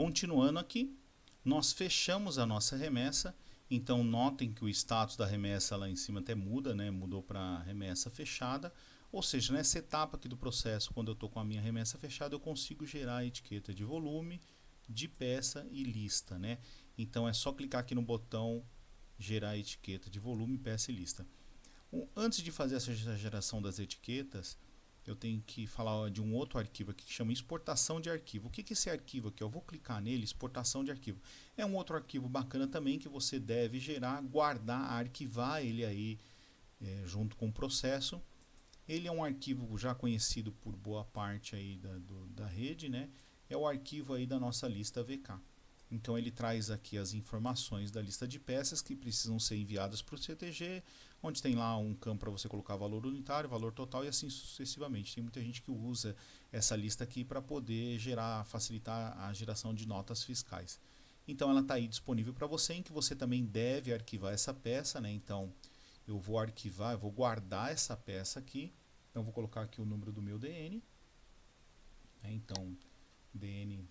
continuando aqui, nós fechamos a nossa remessa. Então notem que o status da remessa lá em cima até muda, né? Mudou para remessa fechada. Ou seja, nessa etapa aqui do processo, quando eu estou com a minha remessa fechada, eu consigo gerar a etiqueta de volume, de peça e lista, né? Então é só clicar aqui no botão gerar etiqueta de volume, peça e lista. Antes de fazer essa geração das etiquetas, eu tenho que falar de um outro arquivo aqui que chama exportação de arquivo. O que é esse arquivo aqui? Eu vou clicar nele, exportação de arquivo. É um outro arquivo bacana também que você deve gerar, guardar, arquivar ele aí junto com o processo. Ele é um arquivo já conhecido por boa parte aí da rede, né? É o arquivo aí da nossa lista VK. Então ele traz aqui as informações da lista de peças que precisam ser enviadas para o CTG, onde tem lá um campo para você colocar valor unitário, valor total e assim sucessivamente. Tem muita gente que usa essa lista aqui para poder facilitar a geração de notas fiscais. Então ela está aí disponível para você, em que você também deve arquivar essa peça, né? Então eu vou arquivar, eu vou guardar essa peça aqui. Então eu vou colocar aqui o número do meu DN. Então DN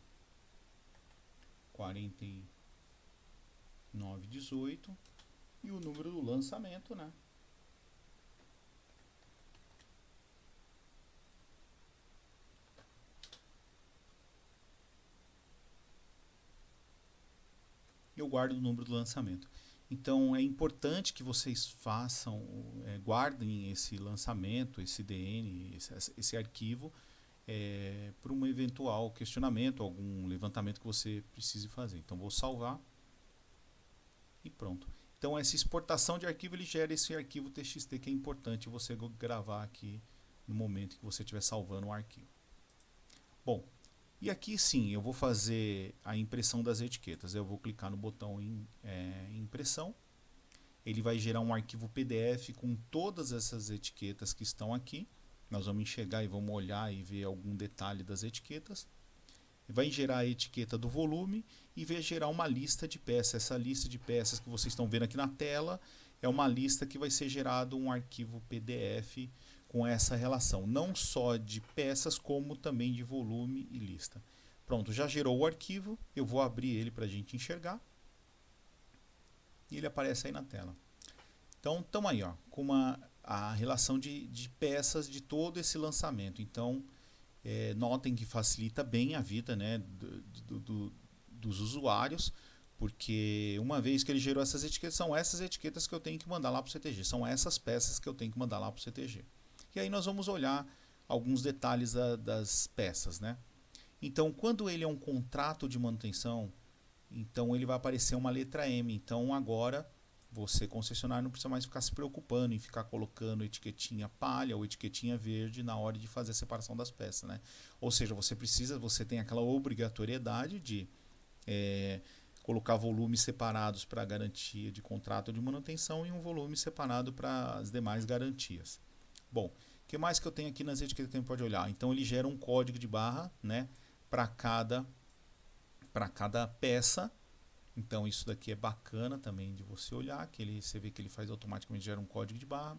4918 e o número do lançamento, né? Eu guardo o número do lançamento. Então é importante que vocês façam, guardem esse lançamento, esse DN, esse arquivo, para um eventual questionamento, algum levantamento que você precise fazer. Então vou salvar e pronto. Então essa exportação de arquivo ele gera esse arquivo TXT que é importante você gravar aqui no momento que você estiver salvando o arquivo. Bom, e aqui sim eu vou fazer a impressão das etiquetas. Eu vou clicar no botão em impressão. Ele vai gerar um arquivo PDF com todas essas etiquetas que estão aqui. Nós vamos enxergar e vamos olhar e ver algum detalhe das etiquetas. Vai gerar a etiqueta do volume e vai gerar uma lista de peças. Essa lista de peças que vocês estão vendo aqui na tela é uma lista que vai ser gerado um arquivo PDF com essa relação, não só de peças como também de volume e lista. Pronto, já gerou o arquivo, eu vou abrir ele para a gente enxergar e ele aparece aí na tela. Então estamos aí, ó, com a relação de peças de todo esse lançamento. Então notem que facilita bem a vida, né, dos usuários, porque uma vez que ele gerou essas etiquetas, são essas etiquetas que eu tenho que mandar lá para o CTG, são essas peças que eu tenho que mandar lá para o CTG. E aí nós vamos olhar alguns detalhes das peças, né? Então, quando ele é um contrato de manutenção, então ele vai aparecer uma letra M. Então agora você, concessionário, não precisa mais ficar se preocupando em ficar colocando etiquetinha palha ou etiquetinha verde na hora de fazer a separação das peças, né? Ou seja, você tem aquela obrigatoriedade de colocar volumes separados para a garantia de contrato de manutenção e um volume separado para as demais garantias. Bom, o que mais que eu tenho aqui nas etiquetas que a gente pode olhar? Então ele gera um código de barra, né, para cada peça. Então isso daqui é bacana também de você olhar, que você vê que ele faz automaticamente, gera um código de barra.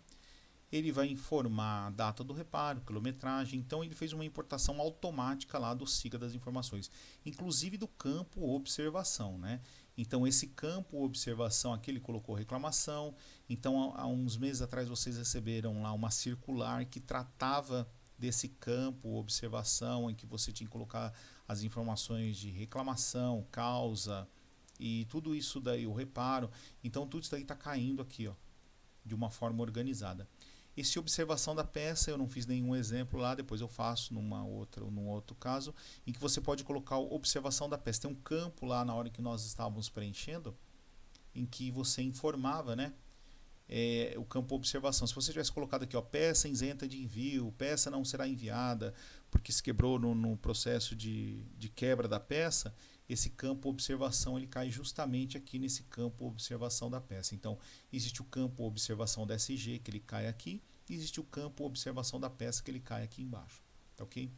Ele vai informar a data do reparo, quilometragem. Então ele fez uma importação automática lá do SIGA das informações, inclusive do campo observação, né? Então esse campo observação aqui ele colocou reclamação. Então há uns meses atrás vocês receberam lá uma circular que tratava desse campo observação, em que você tinha que colocar as informações de reclamação, causa e tudo isso daí, o reparo. Então tudo isso daí está caindo aqui, ó, de uma forma organizada. Esse observação da peça eu não fiz nenhum exemplo lá, depois eu faço num outro caso, em que você pode colocar a observação da peça. Tem um campo lá na hora que nós estávamos preenchendo, em que você informava, né, o campo observação. Se você tivesse colocado aqui, ó, peça isenta de envio, peça não será enviada porque se quebrou no processo de quebra da peça, esse campo observação ele cai justamente aqui nesse campo observação da peça. Então existe o campo observação da SG que ele cai aqui, e existe o campo observação da peça que ele cai aqui embaixo, tá ok?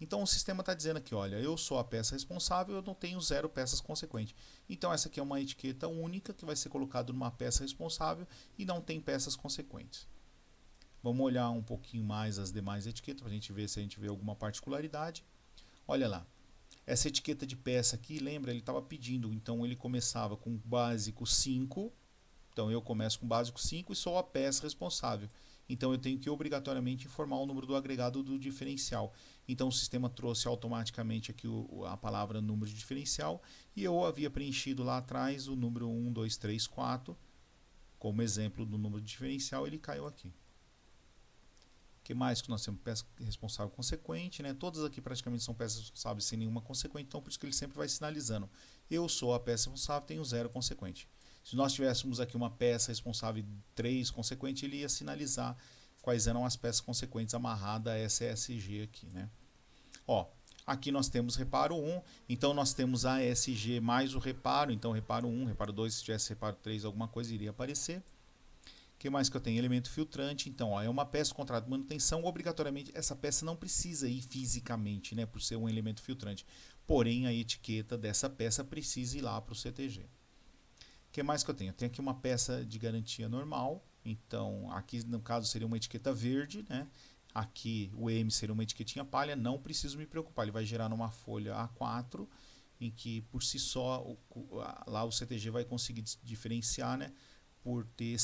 Então o sistema está dizendo aqui, olha, eu sou a peça responsável, eu não tenho 0 peças consequentes. Então essa aqui é uma etiqueta única que vai ser colocada numa peça responsável e não tem peças consequentes. Vamos olhar um pouquinho mais as demais etiquetas para a gente ver se a gente vê alguma particularidade. Olha lá, Essa etiqueta de peça aqui, lembra, ele estava pedindo, então ele começava com básico 5, então eu começo com básico 5 e sou a peça responsável. Então eu tenho que obrigatoriamente informar o número do agregado do diferencial. Então o sistema trouxe automaticamente aqui a palavra número de diferencial e eu havia preenchido lá atrás o número 1, 2, 3, 4 como exemplo do número de diferencial, ele caiu aqui. O que mais que nós temos? Peça responsável consequente, né? Todas aqui praticamente são peças responsáveis sem nenhuma consequente, então por isso que ele sempre vai sinalizando. Eu sou a peça responsável, tenho 0 consequente. Se nós tivéssemos aqui uma peça responsável 3 consequente, ele ia sinalizar quais eram as peças consequentes amarradas a essa ESG aqui, né? Ó, aqui nós temos reparo 1, então nós temos a ESG mais o reparo, então reparo 1, reparo 2, se tivesse reparo 3, alguma coisa iria aparecer. O que mais que eu tenho? Elemento filtrante, então ó, é uma peça, contrato de manutenção, obrigatoriamente essa peça não precisa ir fisicamente, né, por ser um elemento filtrante, porém a etiqueta dessa peça precisa ir lá para o CTG. O que mais que eu tenho? Eu tenho aqui uma peça de garantia normal, então aqui no caso seria uma etiqueta verde, né? Aqui o M seria uma etiquetinha palha, não preciso me preocupar, ele vai gerar numa folha A4, em que por si só lá o CTG vai conseguir diferenciar, né? Por ter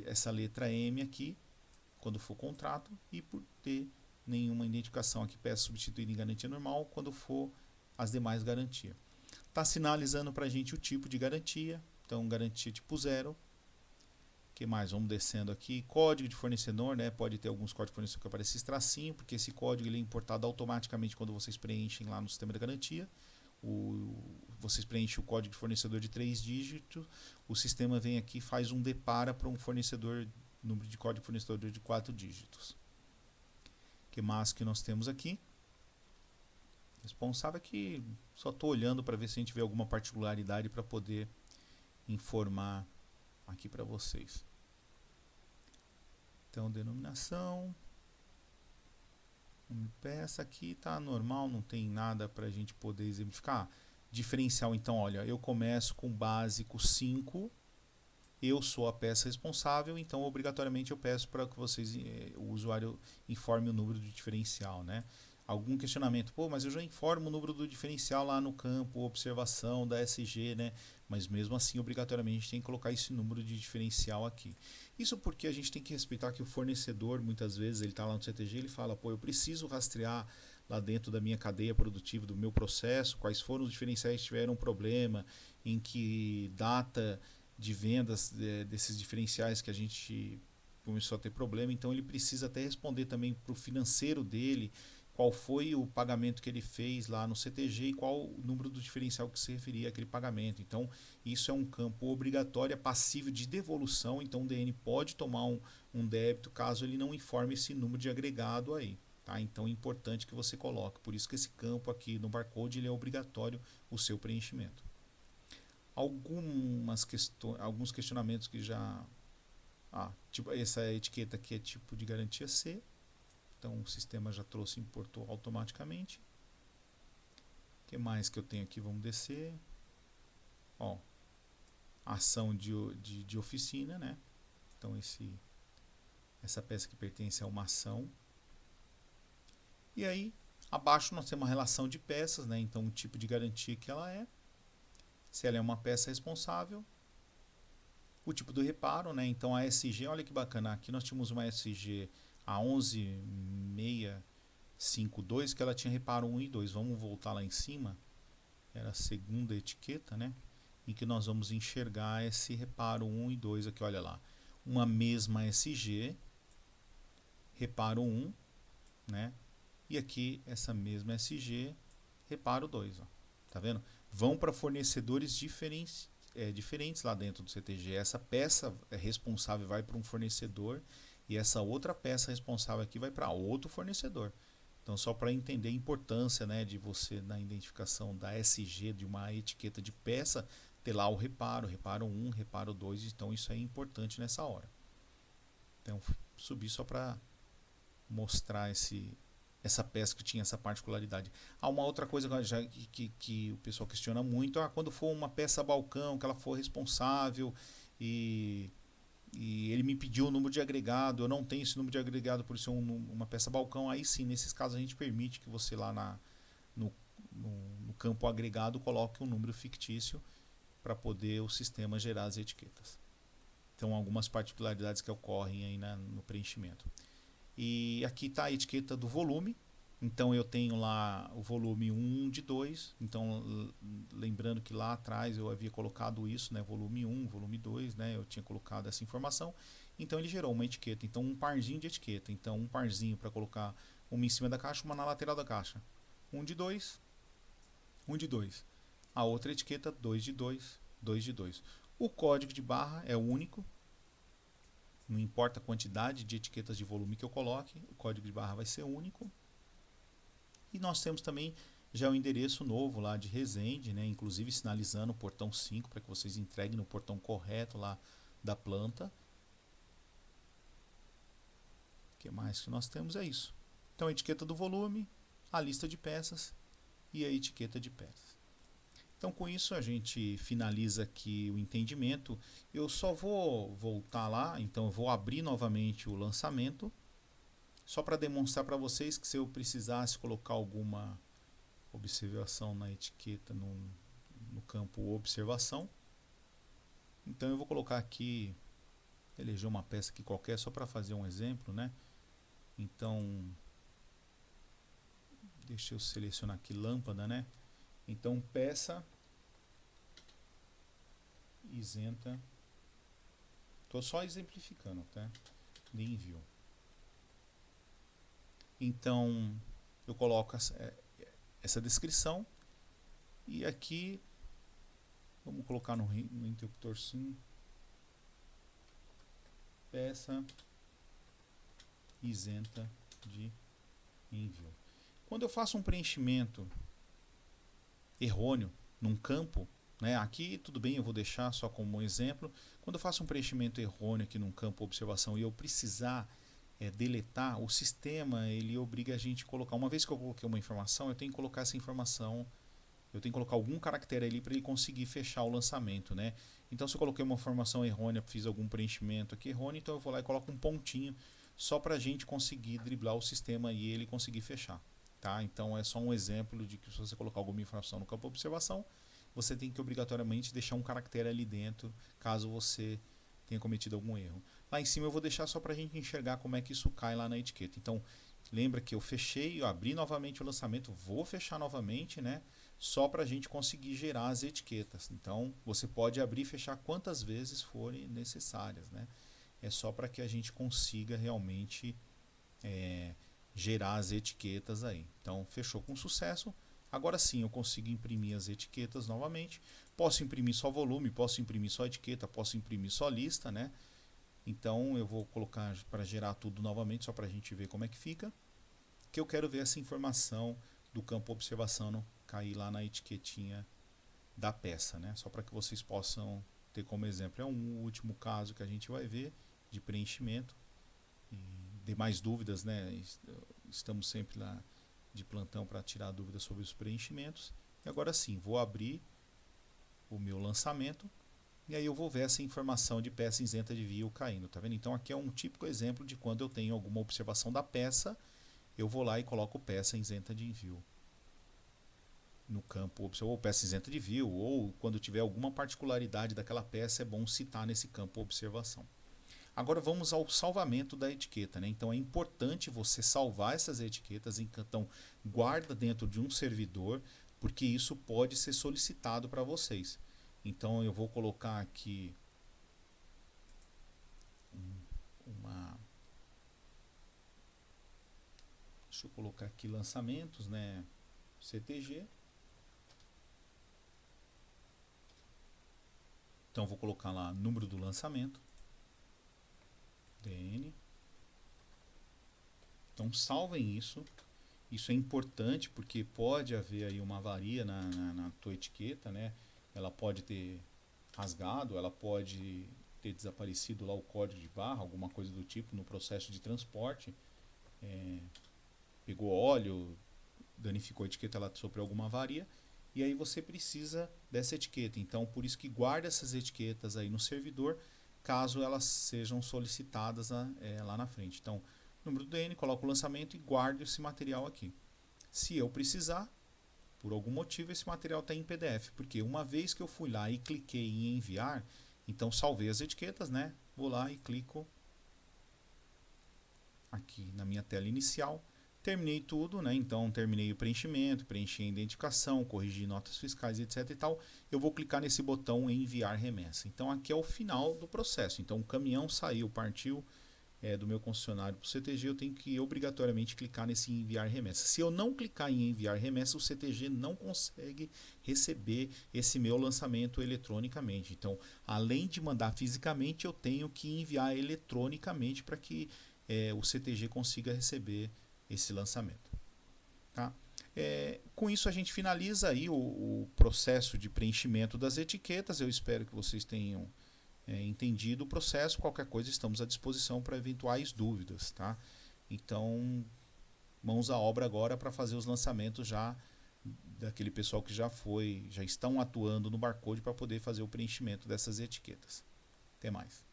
essa letra M aqui, quando for contrato, e por ter nenhuma identificação aqui, peça substituída em garantia normal, quando for as demais garantias. Está sinalizando para a gente o tipo de garantia, então garantia tipo 0. O que mais? Vamos descendo aqui. Código de fornecedor, né? Pode ter alguns códigos de fornecedor que aparecem esse tracinho, porque esse código ele é importado automaticamente quando vocês preenchem lá no sistema de garantia. Vocês preenchem o código de fornecedor de 3 dígitos, o sistema vem aqui e faz um depara para um fornecedor, número de código de fornecedor de 4 dígitos. O que mais que nós temos aqui? Responsável aqui, só estou olhando para ver se a gente vê alguma particularidade para poder informar aqui para vocês. Então, denominação, peça aqui está normal, não tem nada para a gente poder exemplificar. Diferencial, então, olha, eu começo com básico 5, eu sou a peça responsável, então obrigatoriamente eu peço para que vocês, o usuário, informe o número do diferencial, né? Algum questionamento, pô, mas eu já informo o número do diferencial lá no campo, observação da SG, né? Mas mesmo assim, obrigatoriamente, a gente tem que colocar esse número de diferencial aqui. Isso porque a gente tem que respeitar que o fornecedor, muitas vezes, ele está lá no CTG, ele fala, pô, eu preciso rastrear lá dentro da minha cadeia produtiva, do meu processo, quais foram os diferenciais que tiveram problema, em que data de vendas desses diferenciais que a gente começou a ter problema, então ele precisa até responder também para o financeiro dele, qual foi o pagamento que ele fez lá no CTG e qual o número do diferencial que se referia àquele pagamento. Então, isso é um campo obrigatório, é passível de devolução, então o DN pode tomar um débito caso ele não informe esse número de agregado aí. Tá? Então é importante que você coloque, por isso que esse campo aqui no barcode ele é obrigatório o seu preenchimento. Alguns questionamentos que já... tipo, essa etiqueta aqui é tipo de garantia C, então o sistema já trouxe e importou automaticamente. O que mais que eu tenho aqui? Vamos descer. Ó, ação de oficina, né? Então essa peça que pertence a uma ação. E aí, abaixo nós temos uma relação de peças, né? Então o tipo de garantia que ela é. Se ela é uma peça responsável. O tipo do reparo, né? Então a SG, olha que bacana. Aqui nós tínhamos uma SG a 11652 que ela tinha reparo 1 e 2. Vamos voltar lá em cima. Era a segunda etiqueta, né? Em que nós vamos enxergar esse reparo 1 e 2 aqui, olha lá. Uma mesma SG, reparo 1, né? E aqui essa mesma SG, reparo 2, ó. Tá vendo? Vão para fornecedores diferentes lá dentro do CTG. Essa peça responsável vai para um fornecedor e essa outra peça responsável aqui vai para outro fornecedor. Então, só para entender a importância, né, de você, na identificação da SG de uma etiqueta de peça, ter lá o reparo 1, reparo 2, então isso é importante nessa hora. Então, subi só para mostrar essa peça que tinha essa particularidade. Uma outra coisa que o pessoal questiona muito, quando for uma peça balcão, que ela for responsável e ele me pediu o número de agregado, eu não tenho esse número de agregado por ser uma peça balcão, aí sim, nesses casos a gente permite que você lá no campo agregado coloque um número fictício para poder o sistema gerar as etiquetas. Então, algumas particularidades que ocorrem aí no preenchimento. E aqui está a etiqueta do volume. Então, eu tenho lá o volume 1 de 2. Então, lembrando que lá atrás eu havia colocado isso, né? Volume 1, volume 2, né? Eu tinha colocado essa informação. Então, ele gerou uma etiqueta. Então, um parzinho de etiqueta. Então, um parzinho para colocar uma em cima da caixa, uma na lateral da caixa. 1 de 2, 1 de 2. A outra etiqueta, 2 de 2, 2 de 2. O código de barra é único. Não importa a quantidade de etiquetas de volume que eu coloque, o código de barra vai ser único. E nós temos também já o endereço novo lá de Resende, né? Inclusive sinalizando o portão 5 para que vocês entreguem no portão correto lá da planta. O que mais que nós temos é isso. Então, a etiqueta do volume, a lista de peças e a etiqueta de peças. Então, com isso a gente finaliza aqui o entendimento. Eu só vou voltar lá, então eu vou abrir novamente o lançamento, só para demonstrar para vocês que se eu precisasse colocar alguma observação na etiqueta no campo observação, então eu vou colocar aqui, eleger uma peça aqui qualquer só para fazer um exemplo, né? Então, deixa eu selecionar aqui lâmpada, né? Então, peça isenta, estou só exemplificando, tá? De envio. Então, eu coloco essa descrição e aqui, vamos colocar no interruptor sim, peça isenta de envio. Quando eu faço um preenchimento errôneo num campo, né, aqui tudo bem, eu vou deixar só como um exemplo. Quando eu faço um preenchimento errôneo aqui num campo observação e eu precisar deletar, o sistema ele obriga a gente a colocar, uma vez que eu coloquei uma informação, eu tenho que colocar essa informação, eu tenho que colocar algum caractere ali para ele conseguir fechar o lançamento, né? Então, se eu coloquei uma informação errônea, fiz algum preenchimento aqui errôneo, então eu vou lá e coloco um pontinho só para a gente conseguir driblar o sistema e ele conseguir fechar. Tá? Então, é só um exemplo de que se você colocar alguma informação no campo de observação, você tem que obrigatoriamente deixar um caractere ali dentro, caso você tenha cometido algum erro. Lá em cima eu vou deixar só para a gente enxergar como é que isso cai lá na etiqueta. Então, lembra que eu fechei, eu abri novamente o lançamento, vou fechar novamente, né? Só para a gente conseguir gerar as etiquetas. Então, você pode abrir e fechar quantas vezes forem necessárias, né? É só para que a gente consiga realmente gerar as etiquetas aí. Então, fechou com sucesso. Agora sim, eu consigo imprimir as etiquetas novamente. Posso imprimir só volume, posso imprimir só etiqueta, posso imprimir só lista, né? Então, eu vou colocar para gerar tudo novamente, só para a gente ver como é que fica. Que eu quero ver essa informação do campo observação cair lá na etiquetinha da peça, né? Só para que vocês possam ter como exemplo. É um último caso que a gente vai ver de preenchimento. E demais dúvidas, né? Estamos sempre lá de plantão para tirar dúvidas sobre os preenchimentos. E agora sim, vou abrir o meu lançamento e aí eu vou ver essa informação de peça isenta de envio caindo, tá vendo? Então aqui é um típico exemplo de quando eu tenho alguma observação da peça, eu vou lá e coloco peça isenta de envio no campo, ou peça isenta de envio, ou quando tiver alguma particularidade daquela peça, é bom citar nesse campo observação. Agora vamos ao salvamento da etiqueta, né? Então é importante você salvar essas etiquetas, então guarda dentro de um servidor, porque isso pode ser solicitado para vocês. Então eu vou colocar aqui deixa eu colocar aqui lançamentos, né? CTG. Então vou colocar lá número do lançamento, DN. Então salvem isso. Isso é importante porque pode haver aí uma avaria na tua etiqueta, né? Ela pode ter rasgado, ela pode ter desaparecido lá o código de barra, alguma coisa do tipo no processo de transporte. Pegou óleo, danificou a etiqueta, ela sofreu alguma avaria. E aí você precisa dessa etiqueta. Então, por isso que guarda essas etiquetas aí no servidor, caso elas sejam solicitadas lá na frente. Então, número do DN, coloco o lançamento e guardo esse material aqui. Se eu precisar, Por algum motivo esse material está em PDF, porque uma vez que eu fui lá e cliquei em enviar, então salvei as etiquetas, né? Vou lá e clico aqui na minha tela inicial, terminei tudo, né? Então terminei o preenchimento, preenchi a identificação, corrigi notas fiscais, etc e tal. Eu vou clicar nesse botão enviar remessa. Então aqui é o final do processo. Então o caminhão saiu, partiu do meu concessionário para o CTG, eu tenho que obrigatoriamente clicar nesse enviar remessa. Se eu não clicar em enviar remessa, o CTG não consegue receber esse meu lançamento eletronicamente. Então, além de mandar fisicamente, eu tenho que enviar eletronicamente para que o CTG consiga receber esse lançamento. Tá? Com isso a gente finaliza aí o processo de preenchimento das etiquetas. Eu espero que vocês tenham entendido o processo. Qualquer coisa estamos à disposição para eventuais dúvidas. Tá? Então, mãos à obra agora para fazer os lançamentos já daquele pessoal que já estão atuando no barcode para poder fazer o preenchimento dessas etiquetas. Até mais.